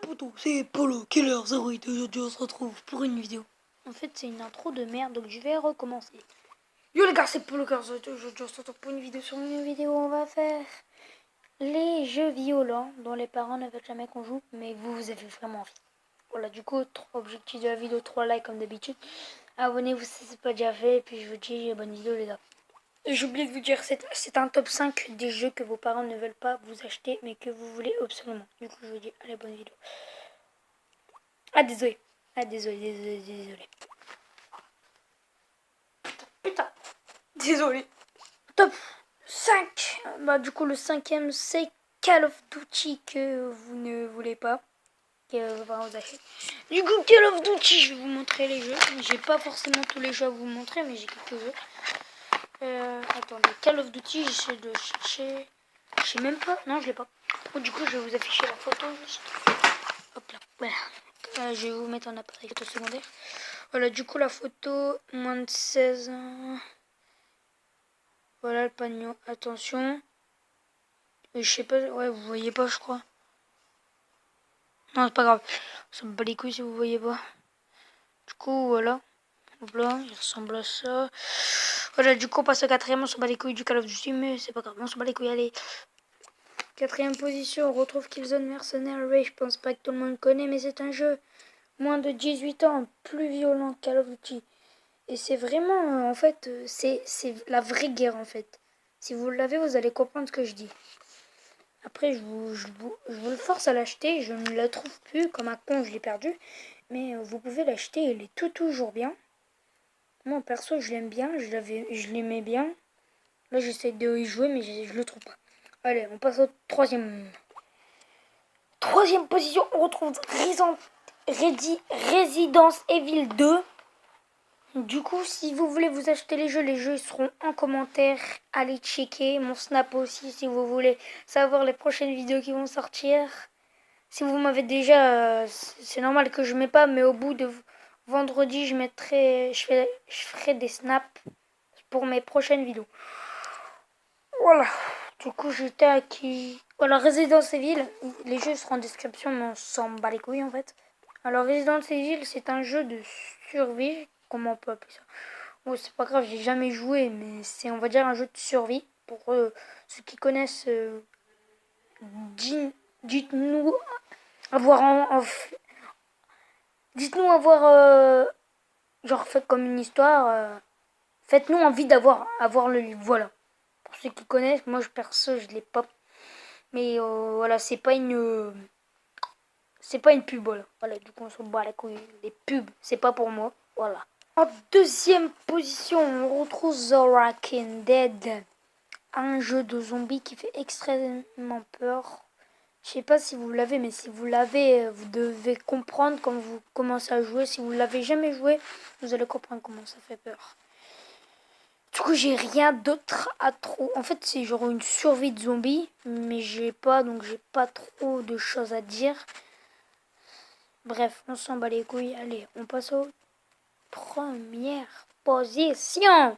potos, c'est Polo Killer 08. Aujourd'hui on se retrouve pour une vidéo. En fait c'est une intro de merde donc je vais recommencer. Yo les gars, c'est Polo Killer 08. Aujourd'hui on se retrouve pour une vidéo. Sur une vidéo on va faire les jeux violents dont les parents ne veulent jamais qu'on joue, mais vous avez vraiment envie. Voilà, du coup 3 objectifs de la vidéo, 3 likes comme d'habitude. Abonnez-vous si c'est pas déjà fait et puis je vous dis bonne vidéo les gars. J'ai oublié de vous dire, c'est un top 5 des jeux que vos parents ne veulent pas vous acheter mais que vous voulez absolument. Du coup je vous dis allez, bonne vidéo. Ah désolé. Désolé. Putain. Désolé. Top 5. Bah du coup le cinquième c'est Call of Duty que vous ne voulez pas. Que vos parents vous achètent. Du coup Call of Duty, je vais vous montrer les jeux. J'ai pas forcément tous les jeux à vous montrer mais j'ai quelques jeux. Attendez, Call of Duty, j'essaie de chercher. Je sais même pas. Non, je l'ai pas. Bon, du coup, je vais vous afficher la photo. Hop là. Voilà. Je vais vous mettre en appareil photo secondaire. Voilà, du coup, la photo, moins de 16 ans. Voilà le panneau. Attention. Et je sais pas. Ouais, vous voyez pas, je crois. Non, c'est pas grave. Ça me bat les couilles si vous voyez pas. Du coup, voilà. Hop là, il ressemble à ça. Voilà, du coup, on passe au quatrième. On s'en bat les couilles du Call of Duty, mais c'est pas grave. On s'en bat les couilles, allez. Quatrième position, on retrouve Killzone Mercenary. Je pense pas que tout le monde connaît, mais c'est un jeu moins de 18 ans, plus violent que Call of Duty. Et c'est vraiment, en fait, c'est la vraie guerre, en fait. Si vous l'avez, vous allez comprendre ce que je dis. Après, je vous le force à l'acheter. Je ne la trouve plus, comme un con, je l'ai perdu. Mais vous pouvez l'acheter, il est toujours bien. Moi, perso, je l'aime bien, je l'aimais bien. Là, j'essaie de y jouer, mais je le trouve pas. Allez, on passe au troisième. Troisième position, on retrouve Resident Evil 2. Du coup, si vous voulez vous acheter les jeux seront en commentaire. Allez checker mon Snap aussi si vous voulez savoir les prochaines vidéos qui vont sortir. Si vous m'avez déjà, c'est normal que je mets pas, mais au bout de vendredi, je ferai des snaps pour mes prochaines vidéos. Voilà. Du coup, j'étais à qui... Voilà, Resident Evil, les jeux seront en description, mais on s'en bat les couilles en fait. Alors, Resident Evil, c'est un jeu de survie. Comment on peut appeler ça? Bon, c'est pas grave, j'ai jamais joué, mais c'est, on va dire, un jeu de survie. Pour ceux qui connaissent, dites-nous avoir dites-nous avoir, genre, fait comme une histoire. Faites-nous envie avoir le livre, voilà. Pour ceux qui connaissent, moi, perso, je l'ai pas. Mais voilà, c'est pas une pub, voilà. Voilà, du coup, on se bat la couille. Les pubs, c'est pas pour moi, voilà. En deuxième position, on retrouve The Walking Dead. Un jeu de zombies qui fait extrêmement peur. Je sais pas si vous l'avez, mais si vous l'avez, vous devez comprendre quand vous commencez à jouer. Si vous l'avez jamais joué, vous allez comprendre comment ça fait peur. Du coup, j'ai rien d'autre à trop. En fait, c'est genre une survie de zombies, mais j'ai pas trop de choses à dire. Bref, on s'en bat les couilles. Allez, on passe aux premières positions.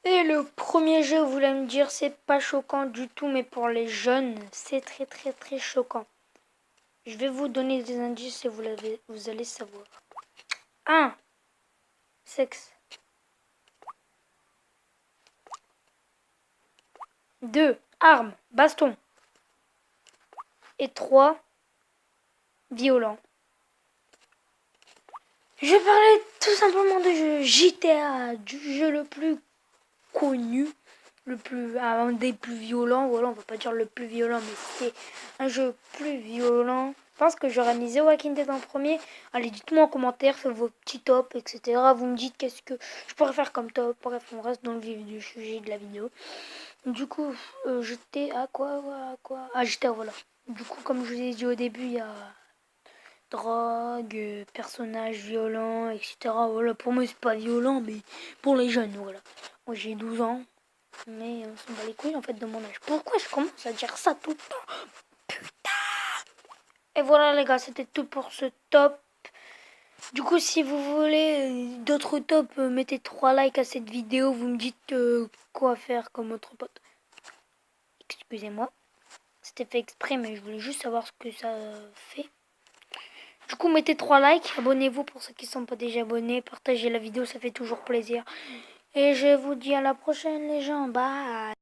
Et le premier jeu, vous allez me dire, c'est pas choquant du tout, mais pour les jeunes, c'est très choquant. Je vais vous donner des indices et vous allez savoir. 1. Sexe. 2. Armes, baston. Et 3. Violent. Je vais parler tout simplement de jeu GTA, du jeu le plus connu, un des plus violents. Voilà, on va pas dire le plus violent, mais c'est un jeu plus violent. Je pense que j'aurais mis The Walking Dead en premier. Allez, dites-moi en commentaire, faites vos petits tops, etc. Vous me dites qu'est-ce que je pourrais faire comme top. Bref, on reste dans le vif du sujet de la vidéo. Du coup, j'étais à quoi Ah, GTA, voilà. Du coup, comme je vous ai dit au début, il y a drogue, personnages violents, etc. Voilà, pour moi, c'est pas violent, mais pour les jeunes, voilà. Moi, j'ai 12 ans, mais on s'en bat les couilles, en fait, de mon âge. Pourquoi je commence à dire ça tout le temps? Putain! Et voilà, les gars, c'était tout pour ce top. Du coup, si vous voulez d'autres tops, mettez 3 likes à cette vidéo. Vous me dites quoi faire comme autre pote. Excusez-moi. C'était fait exprès, mais je voulais juste savoir ce que ça fait. Du coup, mettez 3 likes, abonnez-vous pour ceux qui ne sont pas déjà abonnés, partagez la vidéo, ça fait toujours plaisir. Et je vous dis à la prochaine les gens, bye.